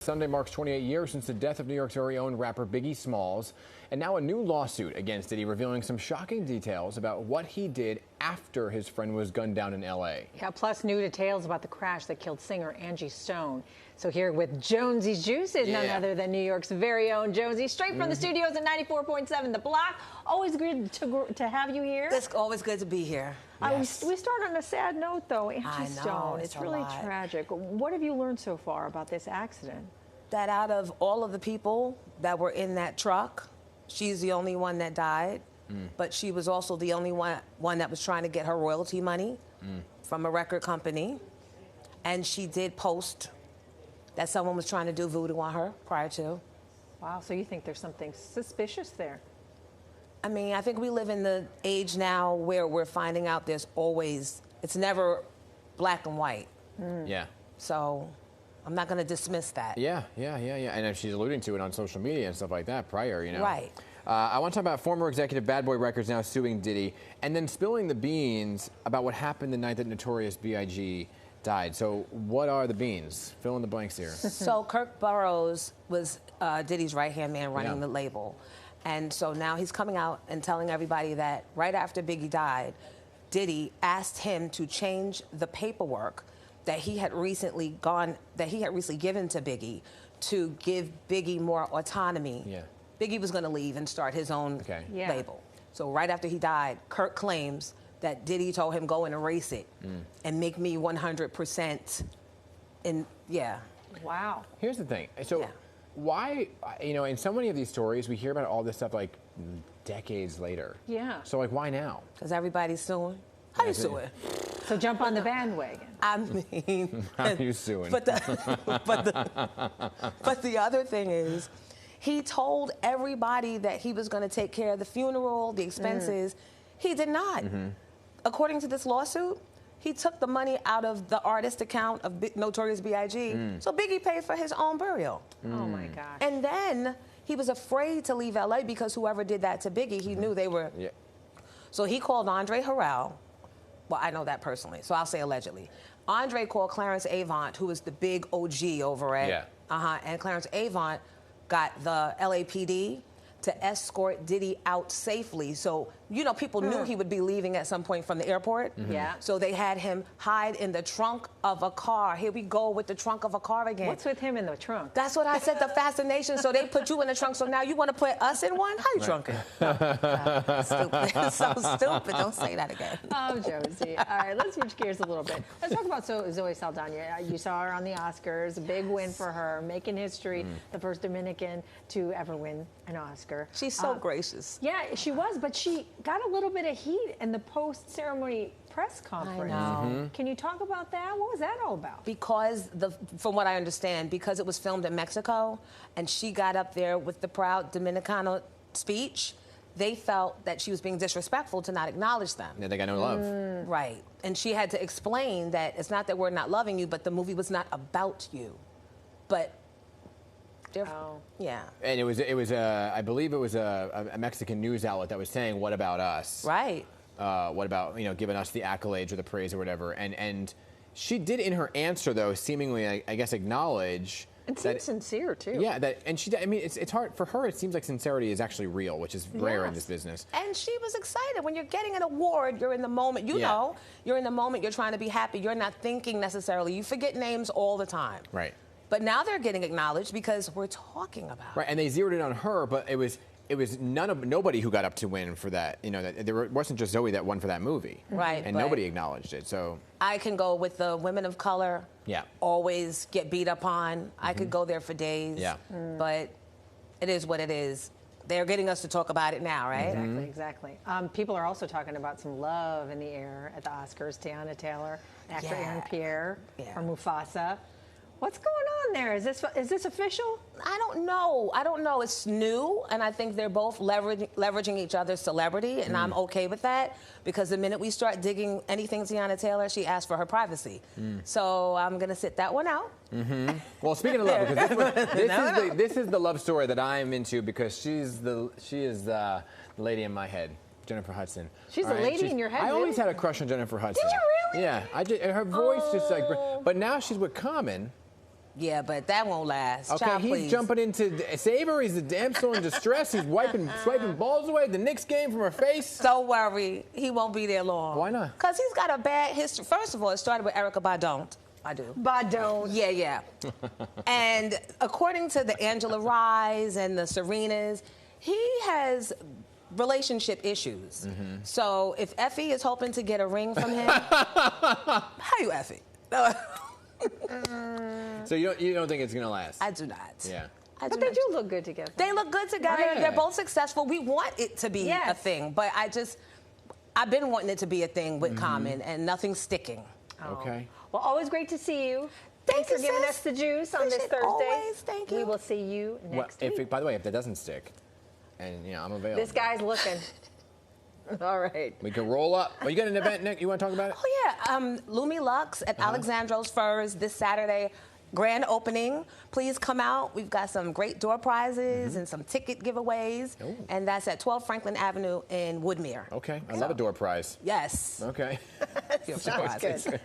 Sunday marks 28 years since the death of New York's very own rapper Biggie Smalls, and now a new lawsuit against Diddy revealing some shocking details about what he did after his friend was gunned down in L.A. Yeah, plus new details about the crash that killed singer Angie Stone. So here with Jonesy's Juice is none other than New York's very own Jonesy, straight from the studios at 94.7 The Block. Always good to have you here. It's always good to be here. Yes. We start on a sad note, though. Angie Stone, it's really tragic. What have you learned so far about this accident? That out of all of the people that were in that truck, she's the only one that died, but she was also the only one that was trying to get her royalty money from a record company. And she did post that someone was trying to do voodoo on her prior to. Wow, so you think there's something suspicious there? I mean, I think we live in the age now where we're finding out it's never black and white. Yeah. So I'm not going to dismiss that. Yeah. And if she's alluding to it on social media and stuff like that prior, you know. Right. I want to talk about former executive Bad Boy Records now suing Diddy, and then spilling the beans about what happened the night that Notorious B.I.G. died. So what are the beans? Fill in the blanks here. So Kirk Burroughs was Diddy's right-hand man running the label. And so now he's coming out and telling everybody that right after Biggie died, Diddy asked him to change the paperwork that he had recently given to Biggie to give Biggie more autonomy. Yeah. Biggie was going to leave and start his own label. So right after he died, Kirk claims that Diddy told him, go and erase it and make me 100% Wow. Here's the thing. So why, you know, in so many of these stories, we hear about all this stuff like decades later. Yeah. So like, why now? Because everybody's suing. How you suing? So jump on the bandwagon. I mean, how are you suing? But the other thing is, he told everybody that he was going to take care of the funeral, the expenses. He did not. According to this lawsuit, he took the money out of the artist account of Notorious B.I.G. So Biggie paid for his own burial. Oh my gosh. And then he was afraid to leave L.A. because whoever did that to Biggie, he knew they were. So he called Andre Harrell. Well, I know that personally, so I'll say allegedly. Andre called Clarence Avant, who was the big OG over at, and Clarence Avant got the LAPD to escort Diddy out safely. So, you know, people knew he would be leaving at some point from the airport. So they had him hide in the trunk of a car. Here we go with the trunk of a car again. What's with him in the trunk? That's what I said, the fascination. So they put you in the trunk, so now you want to put us in one? How you trunking? Stupid. So stupid. Don't say that again. Oh, Josie. All right, let's switch gears a little bit. Let's talk about Zoe Saldana. You saw her on the Oscars. A big win for her, making history, the first Dominican to ever win an Oscar. She's so gracious. Yeah, she was, but she got a little bit of heat in the post-ceremony press conference. I know. Can you talk about that? What was that all about? Because, from what I understand, because it was filmed in Mexico, and she got up there with the proud Dominicano speech, they felt that she was being disrespectful to not acknowledge them. Yeah, they got no love. Right. And she had to explain that it's not that we're not loving you, but the movie was not about you. But yeah. And it was I believe it was a Mexican news outlet that was saying, what about us? Right. What about, you know, giving us the accolades or the praise or whatever. And she did in her answer, though, seemingly, I guess, acknowledge. It seems sincere, too. Yeah, I mean, it's hard. For her, it seems like sincerity is actually real, which is rare in this business. And she was excited. When you're getting an award, you're in the moment. You know, you're in the moment. You're trying to be happy. You're not thinking necessarily. You forget names all the time. Right. But now they're getting acknowledged because we're talking about it. Right, and they zeroed in on her, but it was nobody who got up to win for that. You know, it wasn't just Zoe that won for that movie. Right. And nobody acknowledged it. So I can go with the women of color. Yeah. Always get beat up on. I could go there for days. Yeah. But it is what it is. They're getting us to talk about it now, right? Exactly. People are also talking about some love in the air at the Oscars. Tiana Taylor, actor Aaron Pierre, or Mufasa. What's going on there? Is this official? I don't know. It's new, and I think they're both leveraging each other's celebrity, and I'm okay with that because the minute we start digging anything Tiana Taylor, she asks for her privacy. So I'm gonna sit that one out. Well, speaking of love, because this is the love story that I'm into because she is the lady in my head. Jennifer Hudson. She's a lady in your head. I always had a crush on Jennifer Hudson. Did you really? Yeah, I did. Her voice just like, but now she's with Common. Yeah, but that won't last. Okay, Child, he's please. jumping into save her. He's the damsel in distress. He's swiping balls away. The Knicks game from her face. Don't worry, he won't be there long. Why not? Because he's got a bad history. First of all, it started with Erykah Badu. I do. Badu. Yeah. And according to the Angela Rye's and the Serenas, he has relationship issues. So if Effie is hoping to get a ring from him, how you Effie? So you don't think it's gonna last? I do not. Yeah. But they do look good together. They look good together. Right. They're both successful. We want it to be a thing, but I've been wanting it to be a thing with Common, and nothing's sticking. Okay. Well, always great to see you. Thank Thanks you, for giving sis. us the juice on this Appreciate Thursday. always. Thank you. We will see you next week. By the way, if that doesn't stick, and I'm available. This guy's looking. All right. We can roll up. Oh, you got an event, Nick? You want to talk about it? Oh, yeah. Lumi Lux at Alexandro's Furs this Saturday. Grand opening. Please come out. We've got some great door prizes and some ticket giveaways. Ooh. And that's at 12 Franklin Avenue in Woodmere. Okay. I love a door prize. Yes. Okay. Your Sounds prize. good.